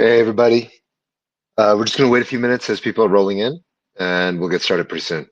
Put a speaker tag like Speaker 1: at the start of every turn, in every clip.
Speaker 1: Hey, everybody. We're just going to wait a few minutes as people are rolling in, and we'll get started pretty soon.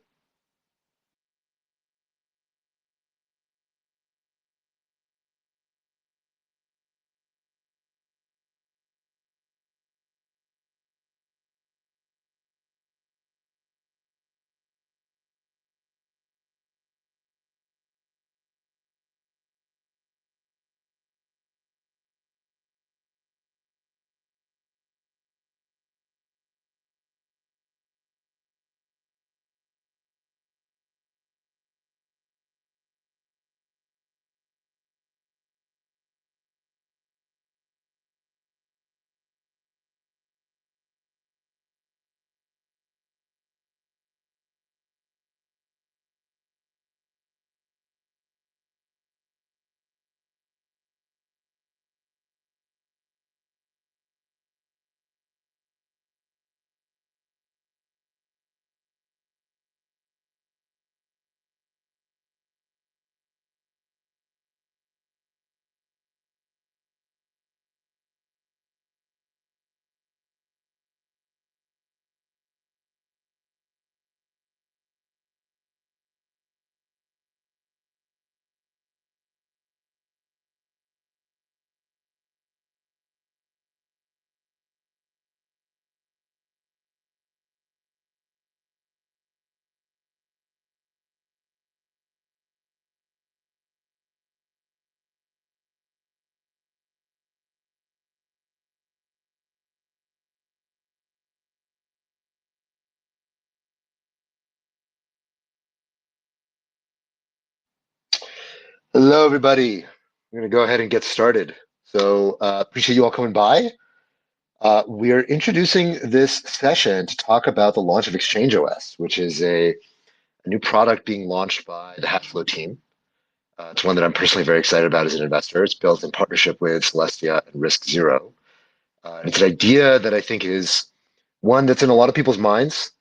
Speaker 1: Hello, everybody. We're going to go ahead and get started. Appreciate you all coming by. We're introducing this session to talk about the launch of Exchange OS, which is a new product being launched by the Hashflow team. It's one that I'm personally very excited about as an investor. It's built in partnership with Celestia and Risc. It's an idea that I think is one that's in a lot of people's minds.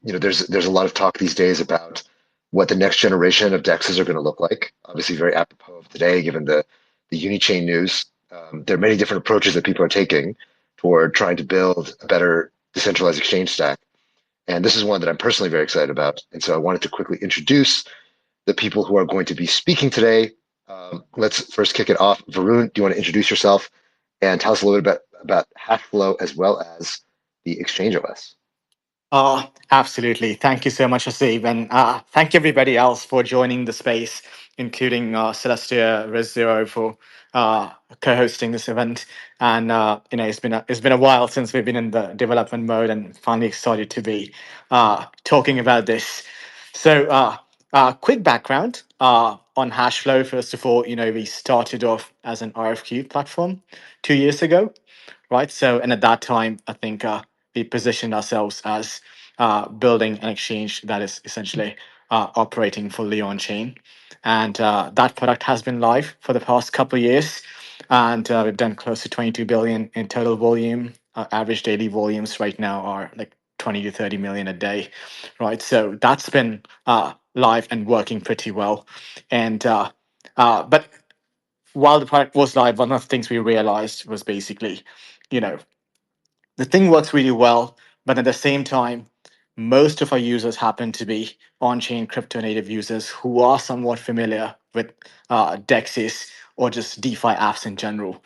Speaker 1: There's a lot of talk these days about what the next generation of DEXs are going to look like. Obviously, very apropos of today, given the Unichain news. There are many different approaches that people are taking toward trying to build a better decentralized exchange stack. And this is one that I'm personally very excited about. And so I wanted to quickly introduce the people who are going to be speaking today. Let's first kick it off. Varun, do you want to introduce yourself and tell us a little bit about Hashflow as well as the Exchange OS?
Speaker 2: Absolutely. Thank you so much, Asif. And thank everybody else for joining the space, including Celestia Res Zero for co-hosting this event. And it's been a while since we've been in the development mode, and finally excited to be talking about this. Quick background on Hashflow. First of all, we started off as an RFQ platform 2 years ago, right? And at that time, I think we positioned ourselves as building an exchange that is essentially operating fully on chain. And that product has been live for the past couple of years. And we've done close to 22 billion in total volume. Average daily volumes right now are like 20 to 30 million a day, right? So that's been live and working pretty well. And but while the product was live, one of the things we realized was basically, you know, the thing works really well, but at the same time, most of our users happen to be on-chain crypto native users who are somewhat familiar with DEXs or just DeFi apps in general.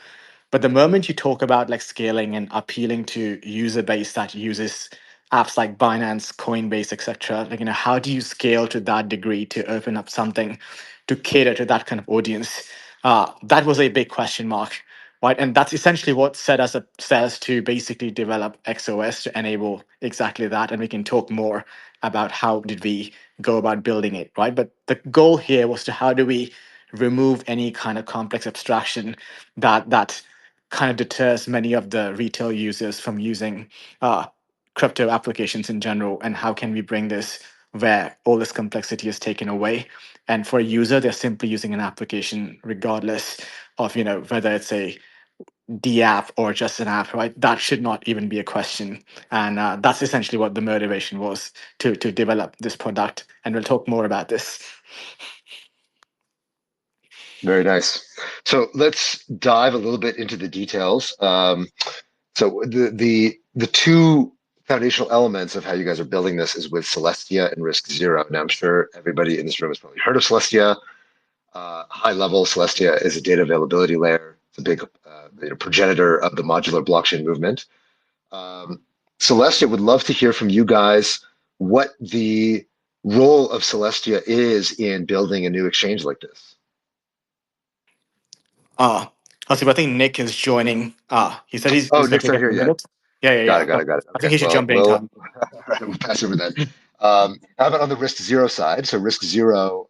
Speaker 2: But the moment you talk about like scaling and appealing to user base that uses apps like Binance, Coinbase, etc., like how do you scale to that degree to open up something to cater to that kind of audience? That was a big question mark, right? And that's essentially what set us to basically develop XOS to enable exactly that. And we can talk more about how did we go about building it, right? But the goal here was to how do we remove any kind of complex abstraction that kind of deters many of the retail users from using crypto applications in general, and how can we bring this where all this complexity is taken away, and for a user they're simply using an application regardless of whether it's a D app or just an app, right? That should not even be a question. And that's essentially what the motivation was to develop this product, and we'll talk more about this.
Speaker 1: Very nice. So let's dive a little bit into the details. So the two foundational elements of how you guys are building this is with Celestia and Risc Zero. Now, I'm sure everybody in this room has probably heard of Celestia. High level, Celestia is a data availability layer. It's a big progenitor of the modular blockchain movement. Um, Celestia would love to hear from you guys what the role of Celestia is in building a new exchange like this.
Speaker 2: Uh, Hasib, I think Nick is joining. He said
Speaker 1: Oh,
Speaker 2: he's going
Speaker 1: Nick's
Speaker 2: to take
Speaker 1: not
Speaker 2: a
Speaker 1: here
Speaker 2: few
Speaker 1: yet.
Speaker 2: minutes. Yeah, yeah,
Speaker 1: Got
Speaker 2: yeah.
Speaker 1: it, got it, got it.
Speaker 2: I think
Speaker 1: Okay,
Speaker 2: he should
Speaker 1: well,
Speaker 2: jump anytime.
Speaker 1: we'll pass over that. How about on the Risk Zero side? So Risk Zero,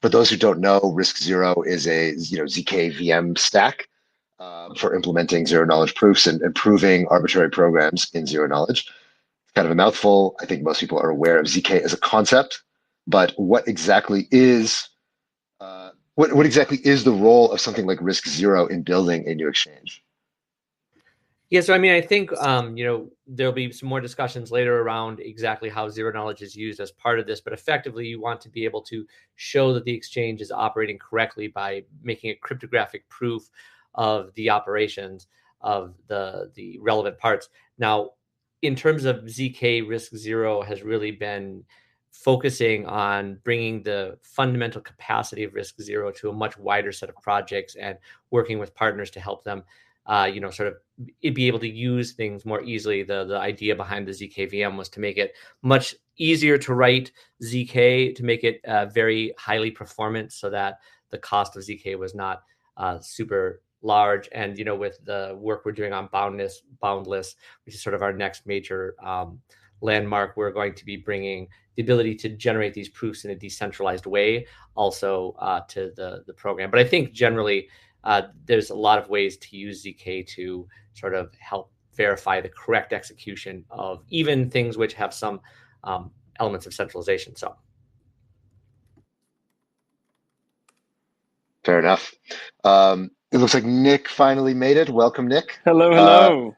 Speaker 1: for those who don't know, Risk Zero is a ZK VM stack for implementing zero knowledge proofs and proving arbitrary programs in zero knowledge. It's kind of a mouthful. I think most people are aware of ZK as a concept, but what exactly is the role of something like Risk Zero in building a new exchange?
Speaker 3: Yeah, so I mean, I think there'll be some more discussions later around exactly how zero knowledge is used as part of this, but effectively, you want to be able to show that the exchange is operating correctly by making a cryptographic proof of the operations of the relevant parts. Now, in terms of ZK Risk Zero, has really been focusing on bringing the fundamental capacity of Risk Zero to a much wider set of projects and working with partners to help them sort of be able to use things more easily. The idea behind the ZKVM was to make it much easier to write ZK, to make it very highly performant, so that the cost of ZK was not super large. And with the work we're doing on boundless, which is sort of our next major landmark, we're going to be bringing the ability to generate these proofs in a decentralized way also to the program. But I think generally there's a lot of ways to use ZK to sort of help verify the correct execution of even things which have some elements of centralization. So,
Speaker 1: Fair enough. It looks like Nick finally made it. Welcome, Nick.
Speaker 4: Hello,
Speaker 1: Uh,
Speaker 4: hello.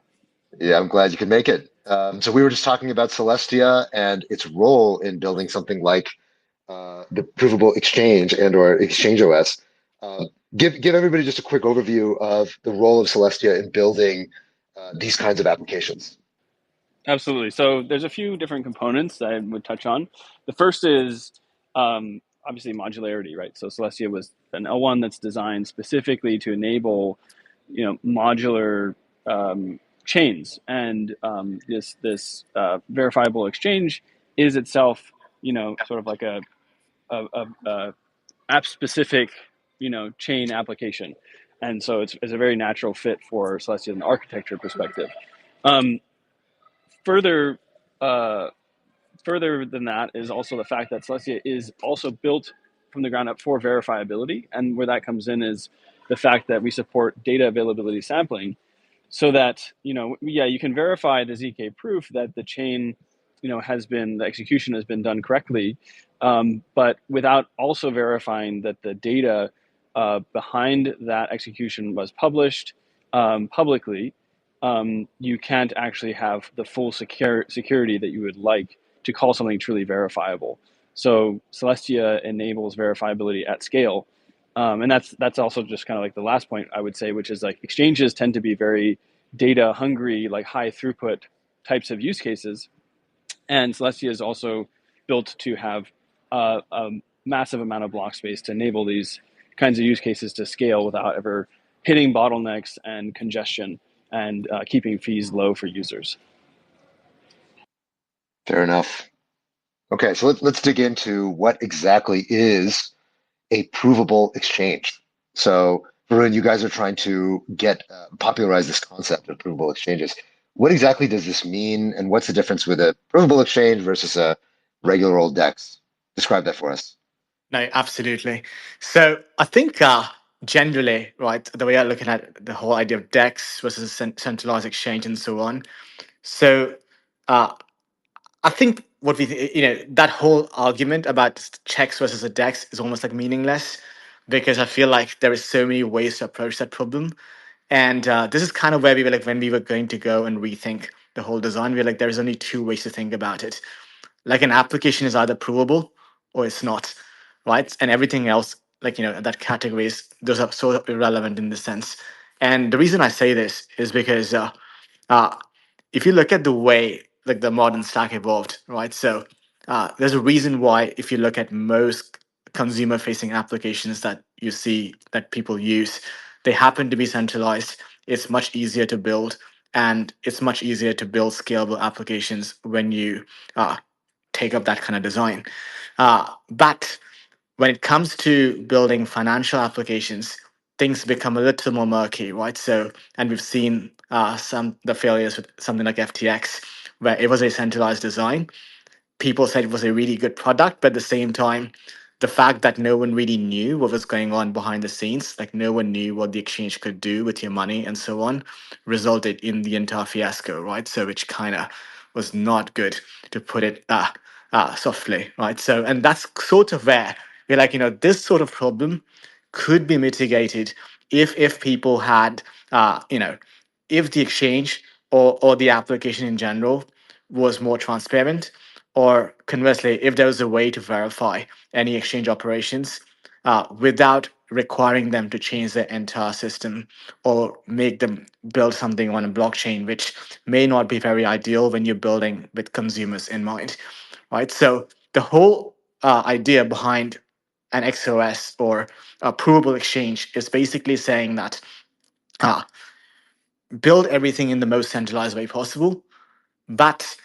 Speaker 1: yeah, I'm glad you could make it. So we were just talking about Celestia and its role in building something like the provable exchange and/or Exchange OS. Uh, give everybody just a quick overview of the role of Celestia in building these kinds of applications.
Speaker 4: Absolutely. So there's a few different components that I would touch on. The first is obviously modularity, right? So Celestia was an L1 that's designed specifically to enable, modular chains, and this verifiable exchange is itself, sort of like a app specific, chain application, and so it's a very natural fit for Celestia in the architecture perspective. Um, further, uh, further than that is also the fact that Celestia is also built from the ground up for verifiability, and where that comes in is the fact that we support data availability sampling, so that you can verify the ZK proof that the chain the execution has been done correctly, but without also verifying that the data behind that execution was published publicly. You can't actually have the full security that you would like to call something truly verifiable. So Celestia enables verifiability at scale. And that's also just kind of like the last point I would say, which is like exchanges tend to be very data hungry, like high throughput types of use cases. And Celestia is also built to have a massive amount of block space to enable these kinds of use cases to scale without ever hitting bottlenecks and congestion, and keeping fees low for users.
Speaker 1: Fair enough. Okay, so let's dig into what exactly is a provable exchange. So, Varun, you guys are trying to get popularize this concept of provable exchanges. What exactly does this mean, and what's the difference with a provable exchange versus a regular old DEX? Describe that for us.
Speaker 2: No, absolutely. So I think generally, right, the way I'm looking at the whole idea of DEX versus a centralized exchange and so on. So uh, I think what that whole argument about checks versus a DEX is almost like meaningless, because I feel like there is so many ways to approach that problem. And this is kind of where we were like, when we were going to go and rethink the whole design, we were like, there's only two ways to think about it. Like an application is either provable or it's not, right? And everything else, like, that categories, those are so irrelevant in this sense. And the reason I say this is because uh, if you look at the way like the modern stack evolved, right? So there's a reason why if you look at most consumer facing applications that you see that people use, they happen to be centralized. It's much easier to build, and it's much easier to build scalable applications when you take up that kind of design. But when it comes to building financial applications, things become a little more murky, right? So, and we've seen some the failures with something like FTX, where it was a centralized design. People said it was a really good product, but at the same time, the fact that no one really knew what was going on behind the scenes, like no one knew what the exchange could do with your money and so on, resulted in the entire fiasco, right? So, which kind of was not good, to put it softly, right? So, and that's sort of where we're like, this sort of problem could be mitigated if people had, if the exchange or the application in general was more transparent, or conversely, if there was a way to verify any exchange operations without requiring them to change their entire system or make them build something on a blockchain, which may not be very ideal when you're building with consumers in mind, right? So the whole idea behind an XOS or a provable exchange is basically saying that uh, build everything in the most centralized way possible, but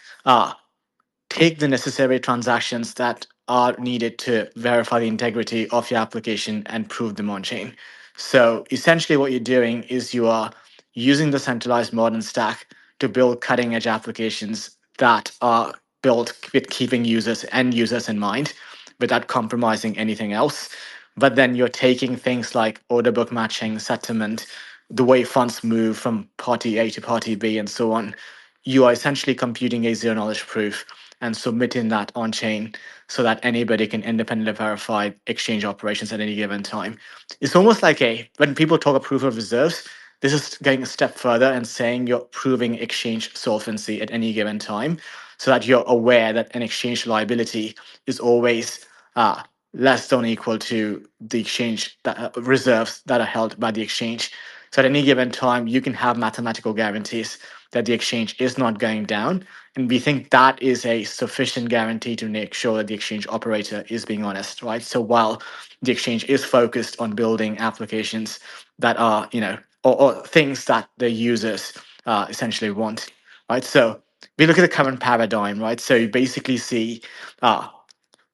Speaker 2: take the necessary transactions that are needed to verify the integrity of your application and prove them on chain. So essentially, what you're doing is you are using the centralized modern stack to build cutting edge applications that are built with keeping users and users in mind without compromising anything else. But then you're taking things like order book matching, settlement, the way funds move from party A to party B, and so on. You are essentially computing a zero knowledge proof and submitting that on chain so that anybody can independently verify exchange operations at any given time. It's almost like when people talk about proof of reserves, this is going a step further and saying you're proving exchange solvency at any given time so that you're aware that an exchange liability is always less than or equal to the exchange reserves that are held by the exchange. So at any given time, you can have mathematical guarantees that the exchange is not going down. And we think that is a sufficient guarantee to make sure that the exchange operator is being honest, right? So while the exchange is focused on building applications that are, or things that the users essentially want, right? So we look at the current paradigm, right? So you basically see uh,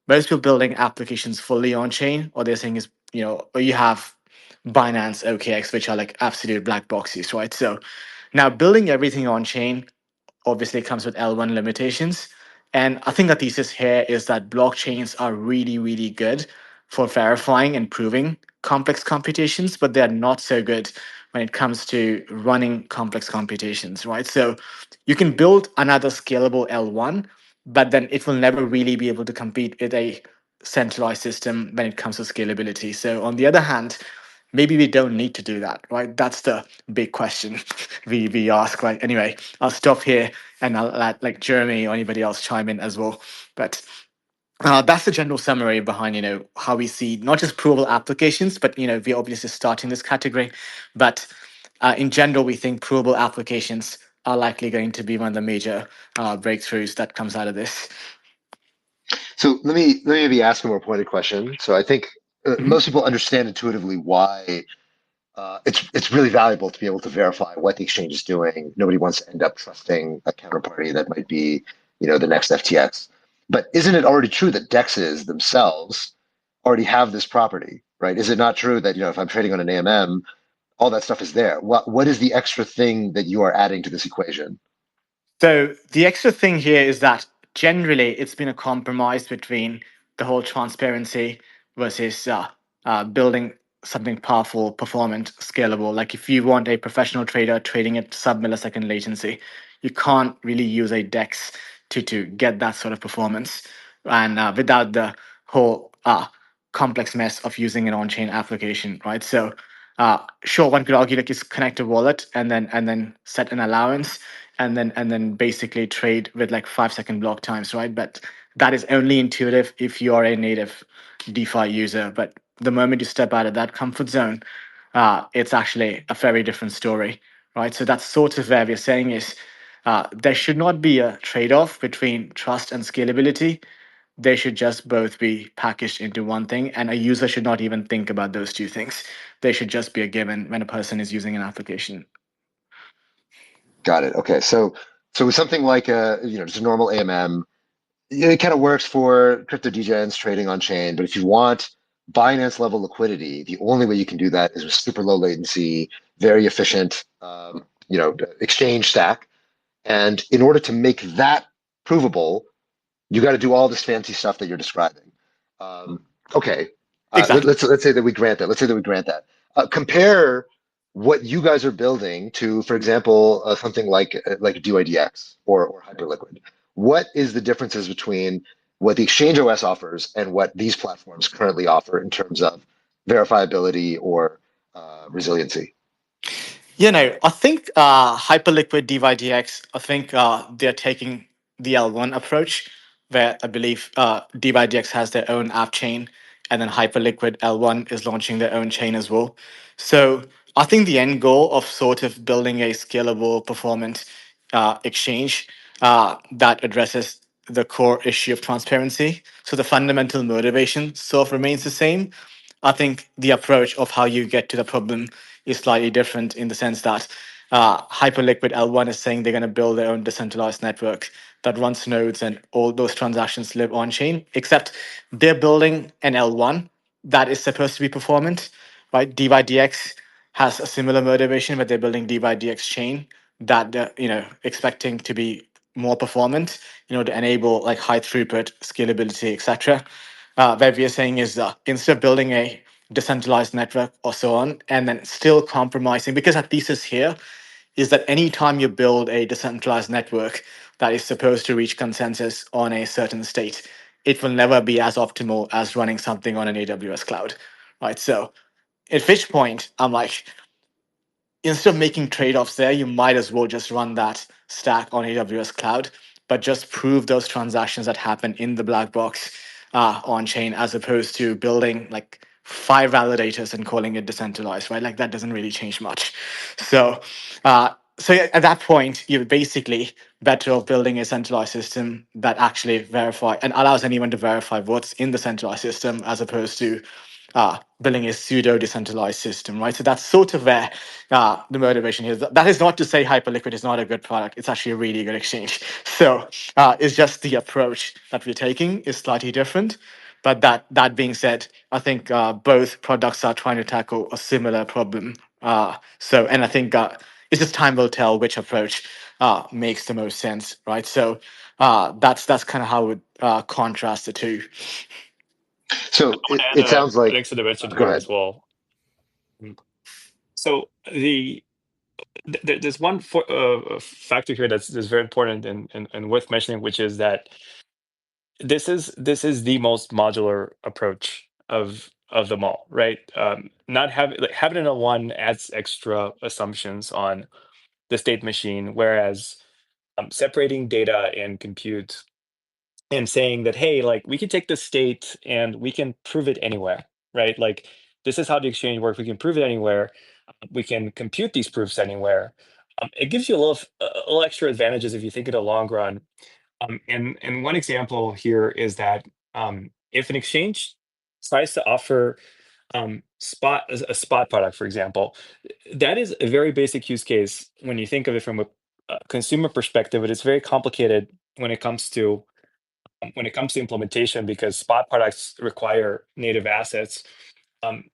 Speaker 2: most people building applications fully on chain, or they're saying is, or you have Binance, OKX, which are like absolute black boxes, right? So now building everything on chain obviously comes with L1 limitations. And I think the thesis here is that blockchains are really, really good for verifying and proving complex computations, but they're not so good when it comes to running complex computations, right? So you can build another scalable L1, but then it will never really be able to compete with a centralized system when it comes to scalability. So on the other hand, maybe we don't need to do that, right? That's the big question we ask, right? Anyway, I'll stop here and I'll let like Jeremy or anybody else chime in as well. But that's the general summary behind how we see not just provable applications, but we're obviously starting this category, but in general we think provable applications are likely going to be one of the major breakthroughs that comes out of this.
Speaker 1: So let me maybe ask a more pointed question. So I think
Speaker 2: Mhm.
Speaker 1: most people understand intuitively why it's really valuable to be able to verify what the exchange is doing. Nobody wants to end up trusting a counterparty that might be, the next FTX. But isn't it already true that DEXs themselves already have this property, right? Is it not true that, if I'm trading on an AMM, all that stuff is there? What is the extra thing that you are adding to this equation?
Speaker 2: So the extra thing here is that generally it's been a compromise between the whole transparency versus building something powerful, performant, scalable. Like if you want a professional trader trading at sub-millisecond latency, you can't really use a DEX to get that sort of performance, and without the whole complex mess of using an on-chain application, right? So sure, one could argue like it's connect a wallet and then set an allowance and then basically trade with like 5 second block times, right? But that is only intuitive if you are a native DeFi user. But the moment you step out of that comfort zone, it's actually a very different story, right? So that's sort of where we're saying is there should not be a trade-off between trust and scalability. They should just both be packaged into one thing, and a user should not even think about those two things. They should just be a given when a person is using an application.
Speaker 1: Got it. Okay. So with something like just a normal AMM, it kind of works for crypto degens trading on chain. But if you want Binance level liquidity, the only way you can do that is with super low latency, very efficient, exchange stack. And in order to make that provable, you got to do all this fancy stuff that you're describing. Um, okay,
Speaker 2: Exactly.
Speaker 1: let's say that we grant that. Let's say that we grant that. Compare what you guys are building to, for example, something like DYDX or Hyperliquid. What is the differences between what the Exchange OS offers and what these platforms currently offer in terms of verifiability or resiliency?
Speaker 2: I think Hyperliquid DYDX, I think they're taking the L1 approach, where I believe DYDX has their own app chain, and then Hyperliquid L1 is launching their own chain as well. So I think the end goal of sort of building a scalable, performant exchange that addresses the core issue of transparency. So the fundamental motivation sort of remains the same. I think the approach of how you get to the problem is slightly different in the sense that Hyperliquid L1 is saying they're going to build their own decentralized network that runs nodes and all those transactions live on chain, except they're building an L1 that is supposed to be performant, right? DYDX has a similar motivation, but they're building DYDX chain that they're, expecting to be more performant, to enable like high throughput, scalability, etc. Where we are saying is instead of building a decentralized network or so on, and then still compromising, because our thesis here is that anytime you build a decentralized network that is supposed to reach consensus on a certain state, it will never be as optimal as running something on an AWS cloud, right? So at which point I'm like, instead of making trade-offs there, you might as well just run that stack on AWS cloud, but just prove those transactions that happen in the black box on chain, as opposed to building like 5 validators and calling it decentralized, right? Like that doesn't really change much. So, so at that point, you're basically better off building a centralized system that actually verify and allows anyone to verify what's in the centralized system, as opposed to building a pseudo decentralized system, right? So that's sort of where the motivation is. That is not to say Hyperliquid is not a good product. It's actually a really good exchange. So it's just the approach that we're taking is slightly different. But that being said, I think both products are trying to tackle a similar problem. And I think it's just time will tell which approach makes the most sense, right? So that's kind of how I would contrast the two.
Speaker 1: So
Speaker 5: I want
Speaker 1: it
Speaker 5: to add
Speaker 1: sounds like,
Speaker 5: an intervention
Speaker 1: go
Speaker 5: here
Speaker 1: ahead.
Speaker 5: as well. So there's one factor here that's very important and worth mentioning, which is that this is the most modular approach of them all, right? Not having it in one adds extra assumptions on the state machine, whereas separating data and compute and saying that, hey, like we can take the state and we can prove it anywhere, right? Like this is how the exchange works. We can prove it anywhere. We can compute these proofs anywhere. It gives you a little extra advantages if you think in the long run. And one example here is that if an exchange tries to offer a spot product, for example, that is a very basic use case when you think of it from a consumer perspective, but it's very complicated when it comes to implementation because spot products require native assets. Um,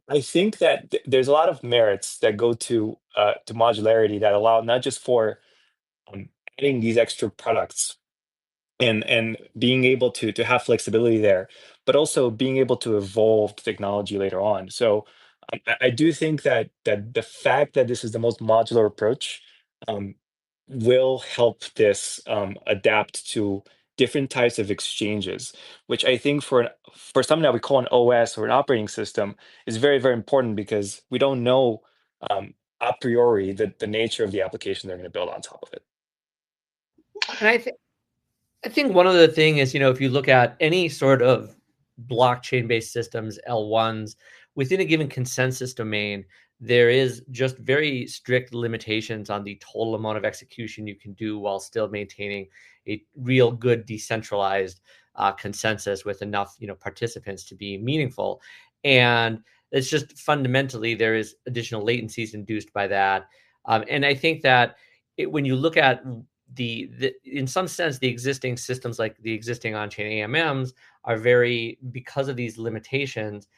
Speaker 5: I think that there's a lot of merits that go to modularity that allow not just for um, adding these extra products and being able to have flexibility there, but also being able to evolve the technology later on. So I do think that the fact that this is the most modular approach um, will help this adapt to different types of exchanges, which I think for something that we call an OS or an operating system is very, very important because we don't know um, a priori the nature of the application they're going to build on top of it.
Speaker 3: And I think one other thing is, if you look at any sort of blockchain-based systems, L1s, within a given consensus domain, there is just very strict limitations on the total amount of execution you can do while still maintaining a real good decentralized consensus with enough participants to be meaningful. And it's just fundamentally there is additional latencies induced by that. And I think that when you look at in some sense, the existing systems like the existing on-chain AMMs are very, because of these limitations,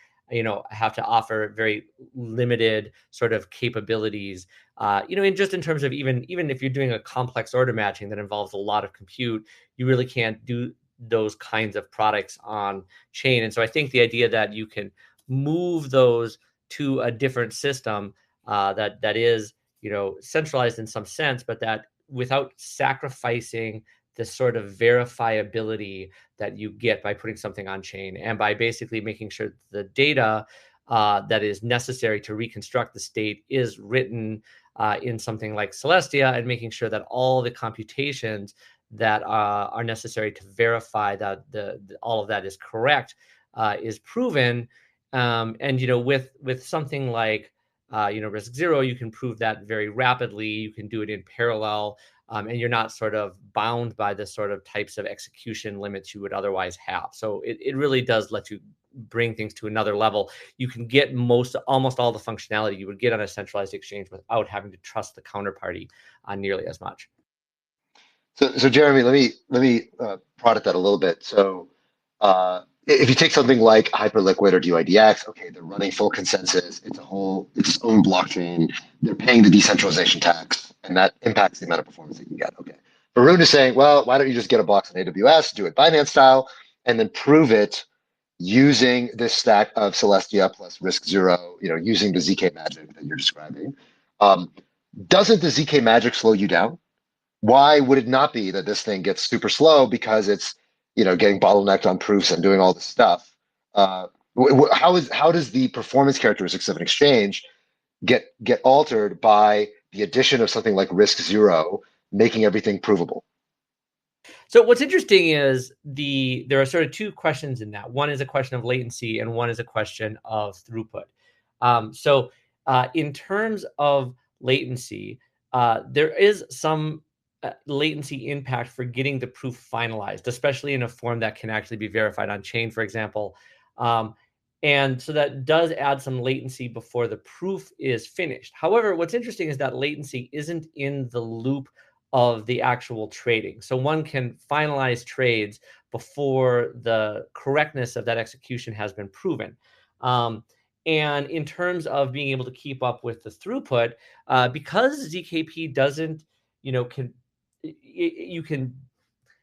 Speaker 3: have to offer very limited sort of capabilities, in terms of even if you're doing a complex order matching that involves a lot of compute, you really can't do those kinds of products on chain. And so I think the idea that you can move those to a different system that is, centralized in some sense, but that without sacrificing the sort of verifiability that you get by putting something on chain, and by basically making sure the data that is necessary to reconstruct the state is written in something like Celestia, and making sure that all the computations that are necessary to verify that all of that is correct is proven. And with something like Risc Zero, you can prove that very rapidly. You can do it in parallel, and you're not sort of bound by the sort of types of execution limits you would otherwise have. So it really does let you bring things to another level. You can get almost all the functionality you would get on a centralized exchange without having to trust the counterparty nearly as much.
Speaker 1: So Jeremy, let me prod at that a little bit. So if you take something like Hyperliquid or DYDX, okay, they're running full consensus. It's its own blockchain. They're paying the decentralization tax, and that impacts the amount of performance they can get. Okay. Varun is saying, well, why don't you just get a box on AWS, do it Binance style, and then prove it using this stack of Celestia plus Risc Zero, using the ZK magic that you're describing. Doesn't the ZK magic slow you down? Why would it not be that this thing gets super slow because it's getting bottlenecked on proofs and doing all this stuff? How does the performance characteristics of an exchange get altered by the addition of something like Risc Zero, making everything provable?
Speaker 3: So what's interesting is there are sort of two questions in that. One is a question of latency, and one is a question of throughput. So in terms of latency, there is some latency impact for getting the proof finalized, especially in a form that can actually be verified on chain, for example. And so that does add some latency before the proof is finished. However, what's interesting is that latency isn't in the loop of the actual trading. So one can finalize trades before the correctness of that execution has been proven. And in terms of being able to keep up with the throughput, because ZKP doesn't, you can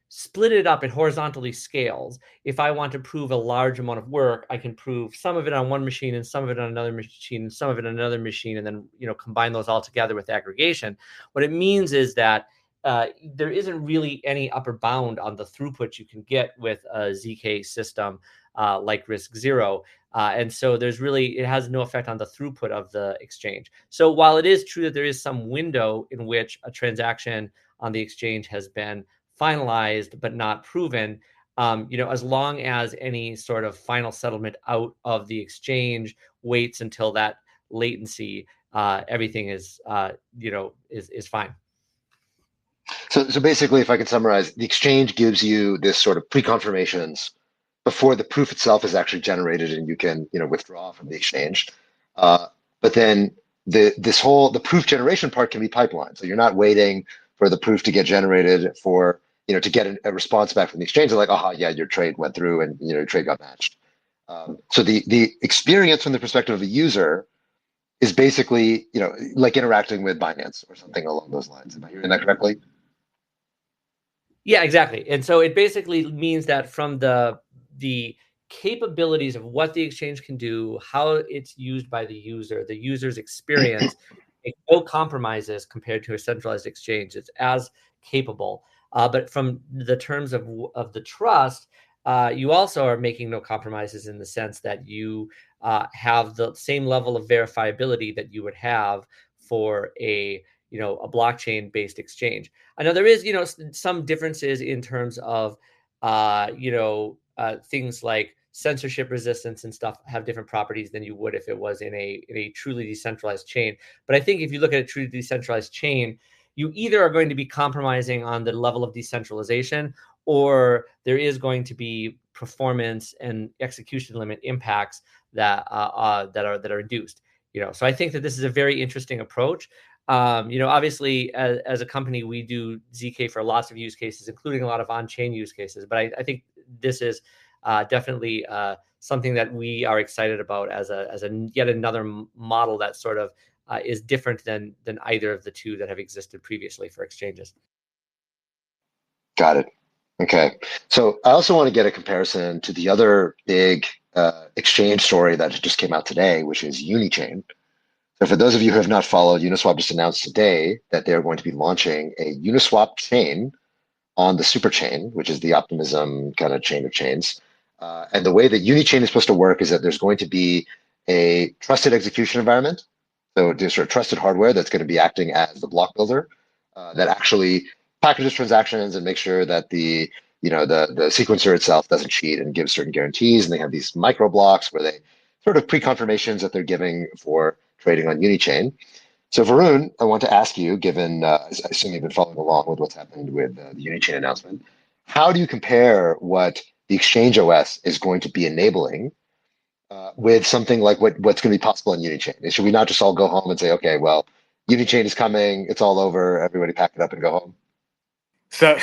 Speaker 3: split it up. It horizontally scales. If I want to prove a large amount of work, I can prove some of it on one machine and some of it on another machine and some of it on another machine, and then combine those all together with aggregation. What it means is that there isn't really any upper bound on the throughput you can get with a ZK system like Risc Zero. And so it has no effect on the throughput of the exchange. So while it is true that there is some window in which a transaction on the exchange has been finalized but not proven, as long as any sort of final settlement out of the exchange waits until that latency, everything is fine.
Speaker 1: So basically, if I can summarize, the exchange gives you this sort of pre-confirmations before the proof itself is actually generated, and you can withdraw from the exchange. But then the proof generation part can be pipelined, so you're not waiting for the proof to get generated for to get a response back from the exchange. They're like, aha, yeah, your trade went through and your trade got matched. So the experience from the perspective of a user is basically like interacting with Binance or something along those lines. Am I hearing that correctly?
Speaker 3: Yeah, exactly. And so it basically means that from the capabilities of what the exchange can do, how it's used by the user's experience, make no compromises compared to a centralized exchange. It's as capable. But from the terms of the trust, you also are making no compromises in the sense that you have the same level of verifiability that you would have for a blockchain-based exchange. I know there is some differences in terms of things like censorship resistance and stuff have different properties than you would if it was in a truly decentralized chain. But I think if you look at a truly decentralized chain, you either are going to be compromising on the level of decentralization, or there is going to be performance and execution limit impacts that are induced. So I think that this is a very interesting approach. Obviously, as a company, we do ZK for lots of use cases, including a lot of on-chain use cases. But I think this is definitely something that we are excited about as a yet another model that sort of is different than either of the two that have existed previously for exchanges.
Speaker 1: Got it. Okay. So I also want to get a comparison to the other big exchange story that just came out today, which is Unichain. So for those of you who have not followed, Uniswap just announced today that they're going to be launching a Uniswap chain on the superchain, which is the optimism kind of chain of chains. And the way that Unichain is supposed to work is that there's going to be a trusted execution environment. So there's sort of trusted hardware that's going to be acting as the block builder that actually packages transactions and makes sure that the sequencer itself doesn't cheat and gives certain guarantees. And they have these micro blocks where they sort of pre-confirmations that they're giving for trading on Unichain. So Varun, I want to ask you, given I assume you've been following along with what's happened with the Unichain announcement, how do you compare what the Exchange OS is going to be enabling with something like what's going to be possible in Unichain? Should we not just all go home and say, okay, well, Unichain is coming, it's all over, everybody pack it up and go home?
Speaker 2: So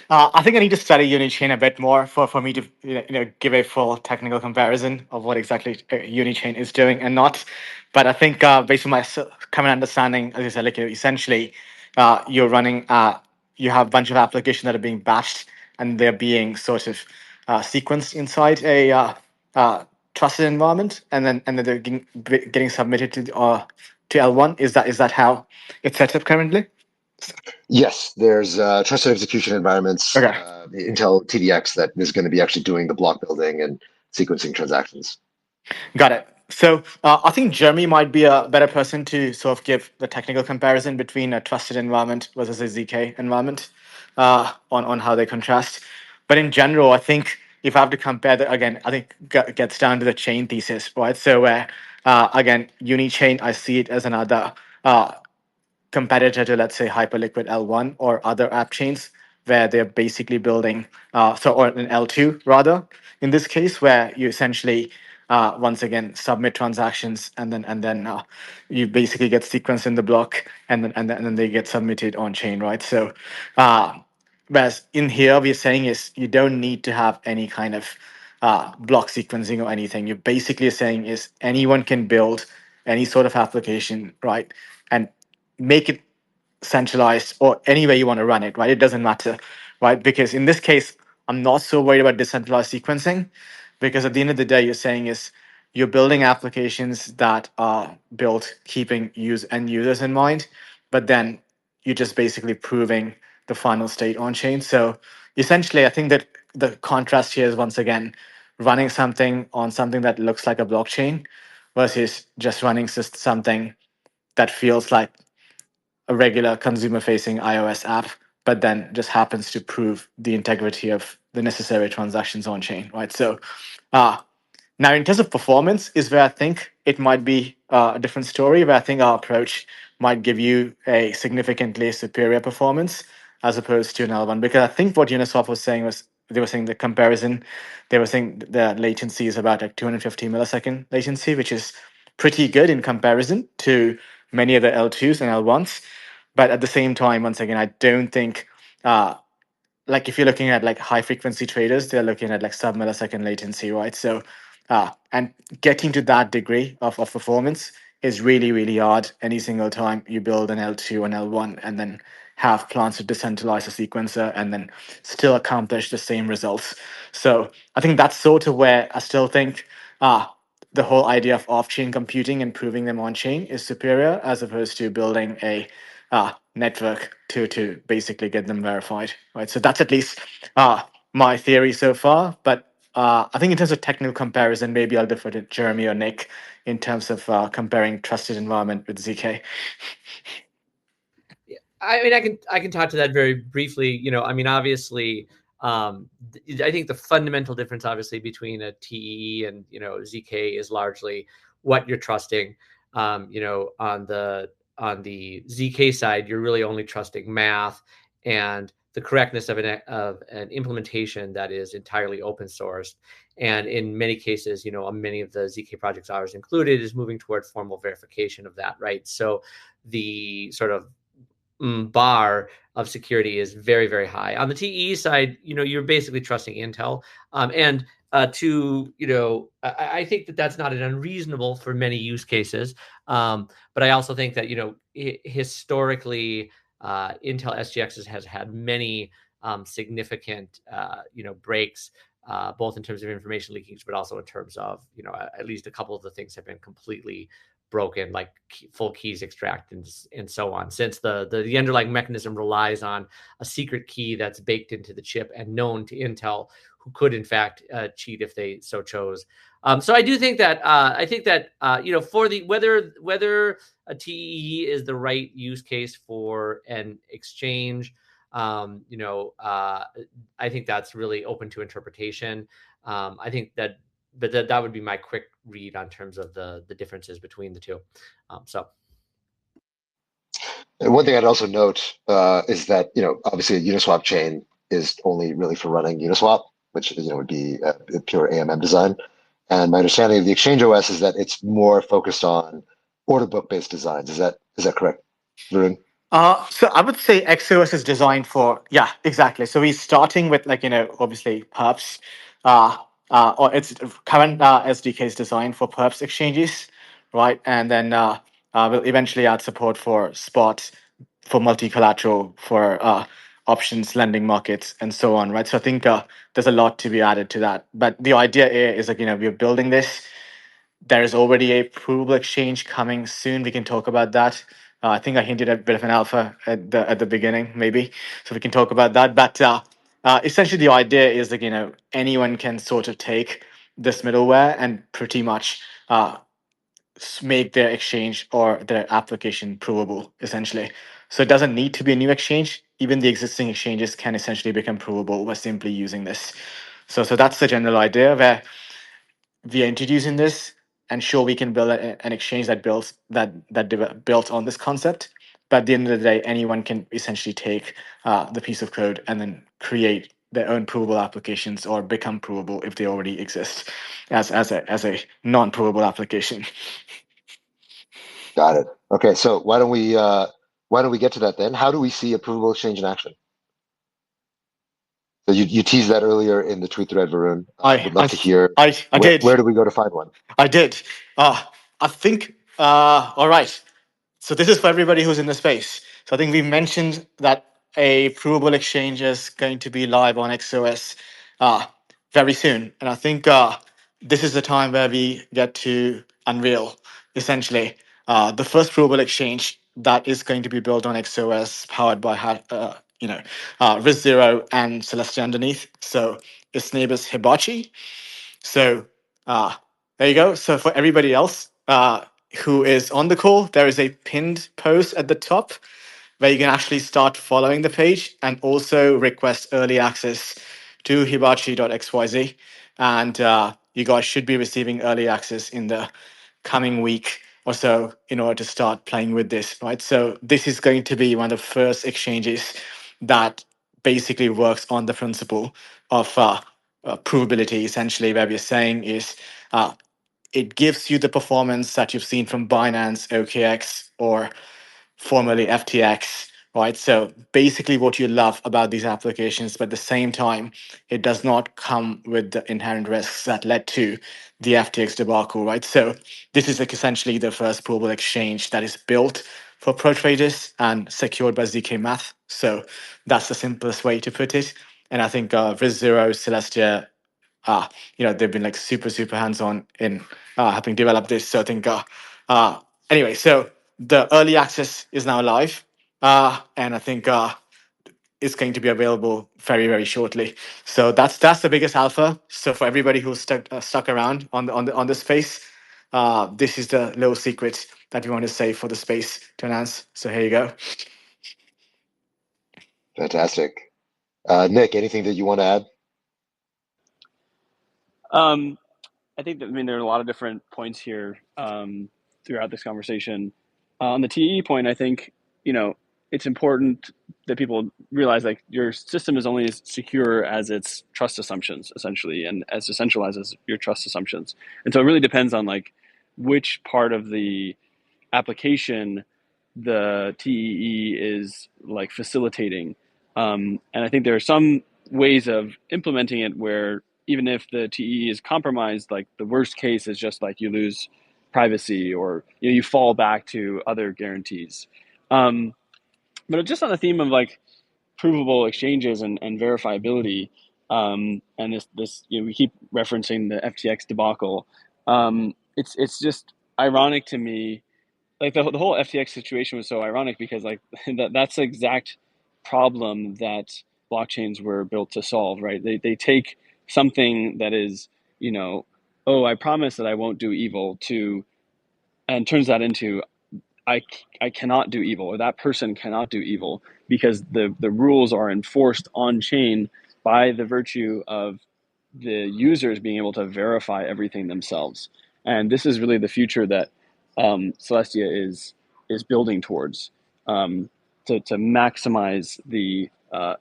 Speaker 2: I think I need to study Unichain a bit more for me to give a full technical comparison of what exactly Unichain is doing and not. But I think based on my current understanding, as I said, like essentially you're running you have a bunch of applications that are being batched and they're being sort of sequenced inside a trusted environment, and then they're getting submitted to L1. Is that how it's set up currently?
Speaker 1: Yes, there's trusted execution environments,
Speaker 2: Okay.
Speaker 1: Intel TDX, that is going to be actually doing the block building and sequencing transactions.
Speaker 2: Got it. So I think Jeremy might be a better person to sort of give the technical comparison between a trusted environment versus a ZK environment on how they contrast. But in general, I think if I have to compare the again, I think gets down to the chain thesis, right? So where again, Unichain, I see it as another competitor to, let's say, Hyperliquid L1 or other app chains, where they're basically building or an L2 rather, in this case, where you essentially once again submit transactions, and then you basically get sequenced in the block, and then they get submitted on chain, right? So whereas in here we're saying is you don't need to have any kind of block sequencing or anything. You're basically saying is anyone can build any sort of application, right? And make it centralized or any way you want to run it, right? It doesn't matter, right? Because in this case, I'm not so worried about decentralized sequencing, because at the end of the day, you're saying is you're building applications that are built keeping end users in mind, but then you're just basically proving the final state on chain. So essentially, I think that the contrast here is once again running something on something that looks like a blockchain versus just running something that feels like a regular consumer facing iOS app, but then just happens to prove the integrity of the necessary transactions on chain, right? So uh, now, in terms of performance, is where I think it might be a different story, where I think our approach might give you a significantly superior performance as opposed to an L1. Because I think what Uniswap was saying was they were saying the comparison, they were saying the latency is about like 250 millisecond latency, which is pretty good in comparison to many of the L2s and L1s. But at the same time, once again, I don't think like if you're looking at like high frequency traders, they're looking at like sub-millisecond latency, right? So and getting to that degree of performance is really, really hard any single time you build an L2 and L1 and then have plans to decentralize a sequencer and then still accomplish the same results. So I think that's sort of where I still think the whole idea of off-chain computing and proving them on-chain is superior, as opposed to building a network to basically get them verified, right? So that's at least my theory so far. But I think in terms of technical comparison, maybe I'll defer to Jeremy or Nick in terms of comparing trusted environment with ZK.
Speaker 3: I mean, I can talk to that very briefly. I mean, obviously, I think the fundamental difference, obviously, between a TEE and ZK is largely what you're trusting. On the ZK side, you're really only trusting math and the correctness of an implementation that is entirely open sourced. And in many cases, many of the ZK projects, ours included, is moving toward formal verification of that, right? So the sort of bar of security is very, very high. On the TE side, you're basically trusting Intel. And I think that that's not an unreasonable for many use cases. But I also think that, historically, Intel SGX has had many significant, breaks, both in terms of information leakage, but also in terms of, at least a couple of the things have been completely broken, like full keys extract and so on, since the underlying mechanism relies on a secret key that's baked into the chip and known to Intel, who could in fact cheat if they so chose. So I do think that for the whether a TEE is the right use case for an exchange, I think that's really open to interpretation. I think that, but that would be my quick read on terms of the differences between the two.
Speaker 1: And one thing I'd also note is that obviously a Uniswap chain is only really for running Uniswap, which would be a pure AMM design. And my understanding of the Exchange OS is that it's more focused on order book based designs. Is that correct, Varun?
Speaker 2: So I would say XOS is designed for, yeah, exactly. So we're starting with obviously perps, or its current SDK is designed for perps exchanges, right? And then we'll eventually add support for spot, for multi-collateral, for options, lending markets, and so on, right? So I think there's a lot to be added to that. But the idea here is we're building this. There is already a provable exchange coming soon. We can talk about that. I think I hinted at a bit of an alpha at the beginning, maybe, so we can talk about that. But essentially, the idea is that anyone can sort of take this middleware and pretty much make their exchange or their application provable, essentially. So it doesn't need to be a new exchange. Even the existing exchanges can essentially become provable by simply using this. So that's the general idea, where we are introducing this, and sure, we can build an exchange that built on this concept. But at the end of the day, anyone can essentially take the piece of code and then create their own provable applications, or become provable if they already exist as a non-provable application.
Speaker 1: Got it. Okay, so why don't we get to that then? How do we see a provable exchange in action? So you teased that earlier in the tweet thread, Varun. I would love to hear.
Speaker 2: I did.
Speaker 1: Where do we go to find one?
Speaker 2: I did. I think. All right. So this is for everybody who's in the space. So I think we mentioned that a provable exchange is going to be live on XOS very soon, and I think this is the time where we get to unveil essentially the first provable exchange that is going to be built on XOS, powered by Risc 0 and Celestia underneath. So its name is Hibachi. So there you go. So for everybody else who is on the call, there is a pinned post at the top where you can actually start following the page and also request early access to hibachi.xyz. And you guys should be receiving early access in the coming week or so in order to start playing with this, right? So this is going to be one of the first exchanges that basically works on the principle of provability, essentially, where we're saying is it gives you the performance that you've seen from Binance, OKX, or formerly FTX, right? So basically what you love about these applications, but at the same time, it does not come with the inherent risks that led to the FTX debacle, right? So this is essentially the first provable exchange that is built for pro traders and secured by ZK Math. So that's the simplest way to put it. And I think Risc 0, Celestia, they've been super hands-on in helping develop this. So I think anyway, so the early access is now live, and I think it's going to be available very shortly. So that's the biggest alpha. So for everybody who's stuck around on the space, this is the little secret that we want to say for the space to announce. So here you go.
Speaker 1: Fantastic. Nick, anything that you want to add?
Speaker 4: I think that, I mean, there are a lot of different points here throughout this conversation. On the TE point, I think, you know, it's important that people realize like your system is only as secure as its trust assumptions, essentially, and as decentralized as your trust assumptions. And so it really depends on like which part of the application the TEE is like facilitating. And I think there are some ways of implementing it where even if the TEE is compromised, like the worst case is just like you lose privacy or you fall back to other guarantees. But just on the theme of like provable exchanges and verifiability, and this we keep referencing the FTX debacle. It's just ironic to me, like the whole FTX situation was so ironic because like that's the exact problem that blockchains were built to solve, right? They take something that is, oh, I promise that I won't do evil to, and turns that into I cannot do evil, or that person cannot do evil because the rules are enforced on chain by the virtue of the users being able to verify everything themselves. And this is really the future that Celestia is building towards, to maximize the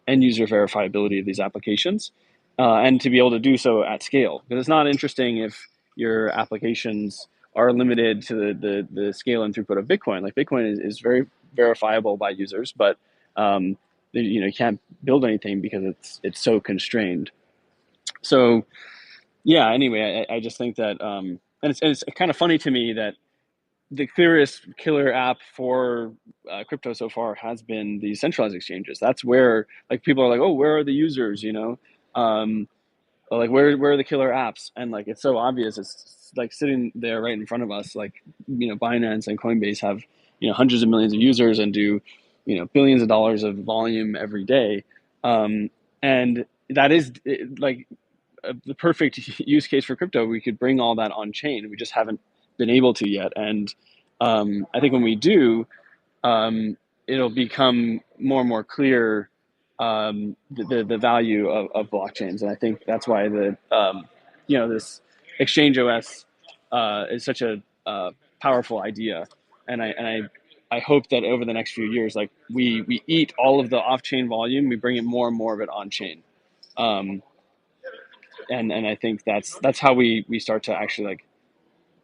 Speaker 4: end user verifiability of these applications, and to be able to do so at scale. Because it's not interesting if your applications are limited to the scale and throughput of Bitcoin. Like Bitcoin is very verifiable by users, but you can't build anything because it's so constrained. So yeah, anyway, I just think that, and it's kind of funny to me that the clearest killer app for crypto so far has been the centralized exchanges. That's where like people are like, oh, where are the users? Like where are the killer apps? And like it's so obvious. It's like sitting there right in front of us. Like Binance and Coinbase have hundreds of millions of users and do billions of dollars of volume every day, and that is like the perfect use case for crypto. We could bring all that on chain. We just haven't been able to yet. And I think when we do, it'll become more and more clear the value of blockchains. And I think that's why this Exchange OS is such a powerful idea. And I hope that over the next few years, like we eat all of the off chain volume, we bring it more and more of it on chain. And I think that's how we start to actually like,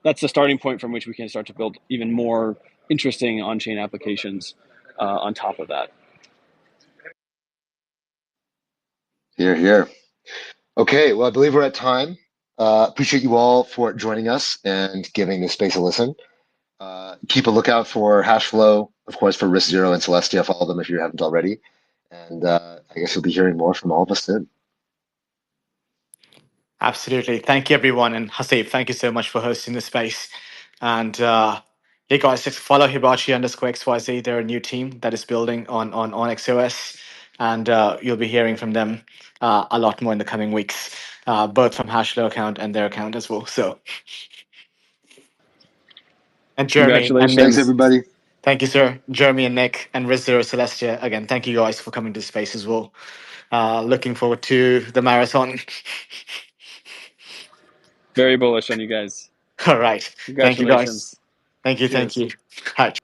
Speaker 4: that's the starting point from which we can start to build even more interesting on-chain applications on top of that.
Speaker 1: Here, here. Okay, well, I believe we're at time. Appreciate you all for joining us and giving this space a listen. Keep a lookout for Hashflow, of course, for Risk Zero and Celestia. Follow them if you haven't already. And I guess you'll be hearing more from all of us soon.
Speaker 2: Absolutely. Thank you, everyone. And Hasib, thank you so much for hosting the space. And hey, guys, just follow Hibachi_XYZ. They're a new team that is building on XOS. And you'll be hearing from them a lot more in the coming weeks, both from Hashflow account and their account as well. So, and Jeremy and Nick.
Speaker 4: Congratulations.
Speaker 1: Thanks, everybody.
Speaker 2: Thank you, sir. Jeremy and Nick and Rizzo Celestia. Again, thank you guys for coming to the space as well. Looking forward to the marathon.
Speaker 4: Very bullish on you guys.
Speaker 2: All right. Thank you, guys.
Speaker 4: Congratulations.
Speaker 2: Thank you.
Speaker 4: Cheers.
Speaker 2: Thank you. All right.